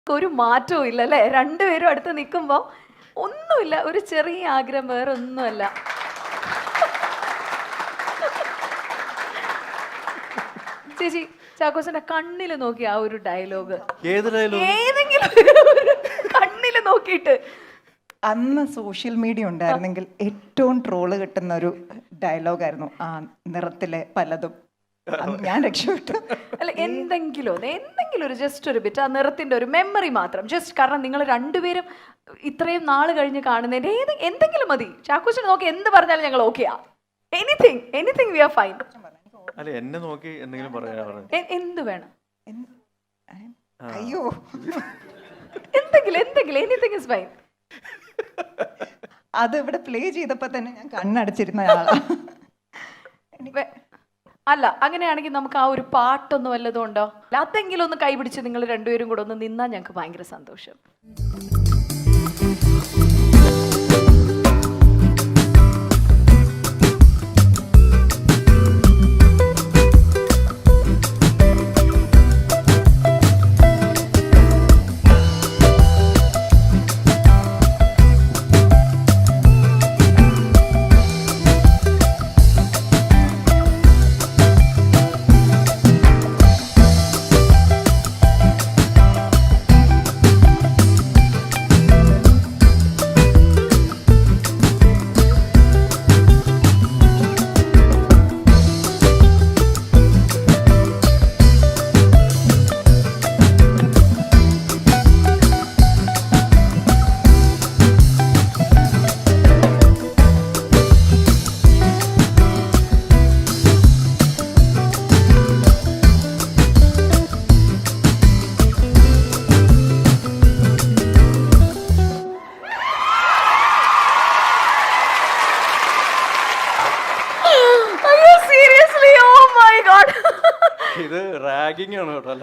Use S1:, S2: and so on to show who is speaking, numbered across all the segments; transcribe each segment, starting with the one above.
S1: ഒരു മാറ്റവും ഇല്ല അല്ലേ? രണ്ടുപേരും അടുത്ത് നിൽക്കുമ്പോ ഒന്നുമില്ല, ഒരു ചെറിയ ആഗ്രഹം, വേറെ ഒന്നുമല്ല. ചേച്ചി ചാക്കോച്ചന്റെ കണ്ണില് നോക്കി ആ ഒരു ഡയലോഗ്, ഏതെങ്കിലും കണ്ണില് നോക്കിയിട്ട്.
S2: അന്ന് സോഷ്യൽ മീഡിയ ഉണ്ടായിരുന്നെങ്കിൽ ഏറ്റവും ട്രോള് കിട്ടുന്ന ഒരു ഡയലോഗായിരുന്നു ആ നിറത്തിലെ പലതും. ഞാൻ രക്ഷപ്പെട്ടു.
S1: അല്ല, എന്തെങ്കിലും ഒരു ജസ്റ്റ് ഒരു ബിറ്റ്, ആ നിറത്തിന്റെ ഒരു മെമ്മറി മാത്രം, ജസ്റ്റ് കാരണം നിങ്ങൾ രണ്ടുപേരും ഇത്രയും നാള് കഴിഞ്ഞ് കാണുന്നതിന്റെ എന്തെങ്കിലും മതി. ചാക്കോച്ചനെ നോക്കി എന്ത് പറഞ്ഞാലും ഞങ്ങൾ ഓക്കെയാ. Anything we are fine.
S3: അല്ല, എന്നെ നോക്കി എന്തെങ്കിലും പറയാ,
S1: എന്ത് വേണം,
S2: അയ്യോ
S1: എന്തെങ്കിലും എനിത്തിങ് ഇസ് ഫൈൻ.
S2: അത് ഇവിടെ പ്ലേ ചെയ്തപ്പോ തന്നെ ഞാൻ കണ്ണടച്ചിരുന്ന ആളാ.
S1: അല്ല, അങ്ങനെയാണെങ്കിൽ നമുക്ക് ആ ഒരു പാട്ടൊന്നും വല്ലതും ഉണ്ടോ? അതെങ്കിലും ഒന്ന് കൈപിടിച്ച് നിങ്ങൾ രണ്ടുപേരും കൂടെ ഒന്ന് നിന്നാൽ ഞങ്ങൾക്ക് ഭയങ്കര സന്തോഷം.
S3: ഇത് റാഗിങ് ആണ് കേട്ടോ,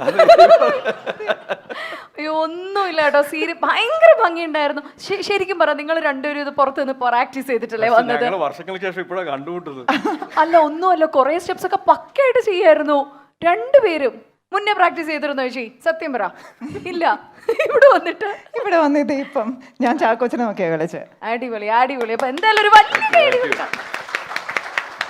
S1: അയ്യോ ഒന്നുമില്ല കേട്ടോ. ഭയങ്കര ഭംഗിയുണ്ടായിരുന്നു. ശരിക്കും പറ, നിങ്ങൾ രണ്ടുപേരും ഇത് പുറത്ത് നിന്ന് പ്രാക്ടീസ് ചെയ്തിട്ടല്ലേ വന്നത്?
S3: വർഷങ്ങൾക്ക് ശേഷം ഇപ്പോഴാണ് കണ്ടുമുട്ടുന്നത്.
S1: അല്ല, ഒന്നുമല്ല, കുറെ സ്റ്റെപ്സ് ഒക്കെ പക്കയായിട്ട് ചെയ്യായിരുന്നു രണ്ടുപേരും. മുന്നേ പ്രാക്ടീസ് ചെയ്തിരുന്നോ ചേച്ചി? സത്യം പറ. ഇല്ല, ഇവിടെ
S2: വന്നിട്ട് ഇപ്പം ഞാൻ ചാക്കോച്ചനെ നോക്കിയാ കളിച്ച്.
S1: അടിപൊളി. അപ്പൊ എന്തായാലും ഒരു വലിയ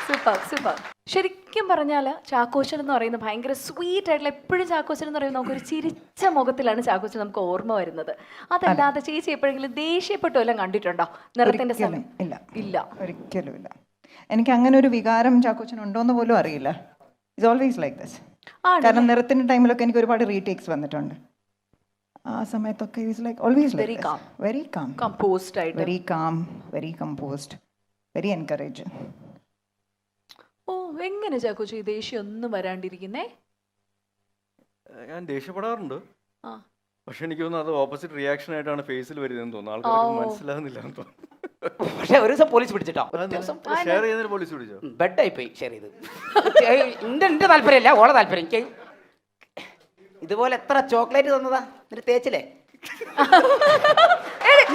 S1: സൂപ്പർ. ശരിക്കും പറഞ്ഞാൽ ചാക്കോച്ചൻ എന്ന് പറയുന്നത് ഭയങ്കര സ്വീറ്റ് ആയിട്ടുള്ള, എപ്പോഴും ചാക്കോച്ചൻ എന്ന് പറയുന്നത് നമുക്കൊരു ചിരിച്ച മുഖത്തിലാണ് ചാക്കോച്ചൻ നമുക്ക് ഓർമ്മ വരുന്നത്. അതല്ലാതെ ചേച്ചി എപ്പോഴെങ്കിലും ദേഷ്യപ്പെട്ടു എല്ലാം കണ്ടിട്ടുണ്ടോ നിറത്തിന്റെ സമയം? ഇല്ല,
S2: ഒരിക്കലും ഇല്ല. എനിക്ക് അങ്ങനെ ഒരു വികാരം ചാക്കോച്ചൻ ഉണ്ടോന്ന് പോലും അറിയില്ല. It's always like this. കാരണം നിറത്തിന്റെ ടൈമിലൊക്കെ എനിക്ക് ഒരുപാട് റീടേക്സ് വന്നിട്ടുണ്ട്. ആ സമയത്തൊക്കെ always very composed, very encouraging.
S1: ഓ, എങ്ങനെ ചാക്കോച്ചി ഈ ദേഷ്യം ഒന്നും വരാണ്ടിരിക്കുന്നേ?
S3: ഞാൻ ദേഷ്യപ്പെടാറുണ്ട്, പക്ഷെ എനിക്ക് തോന്നുന്നു അത് ഓപ്പോസിറ്റ് റിയാക്ഷൻ ആയിട്ടാണ് ഫേസിൽ വരുന്നതെന്ന് തോന്നുന്നു. ആൾക്കാർക്ക് മനസ്സിലാകുന്നില്ല എന്ന് തോന്നുന്നു.
S4: പക്ഷെ ഒരു ദിവസം പോലീസ് പിടിച്ചിട്ടോ.
S3: ഷെയർ ചെയ്യുന്നതിന് പോലീസ് പിടിച്ചോ?
S4: ബെഡായി പോയി ഷെയർ ചെയ്ത്. എന്റെ താല്പര്യമില്ല, ഓളെ താല്പര്യം. എനിക്ക് ഇതുപോലെ എത്ര ചോക്ലേറ്റ് തന്നതാ, എന്നിട്ട് തേച്ചില്ലേ?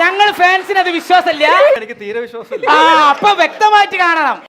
S4: ഞങ്ങൾ ഫാൻസിന് അത് വിശ്വാസമില്ല.
S3: എനിക്ക് തീരെ വിശ്വാസമില്ല.
S4: അപ്പൊ വ്യക്തമായിട്ട് കാണണം.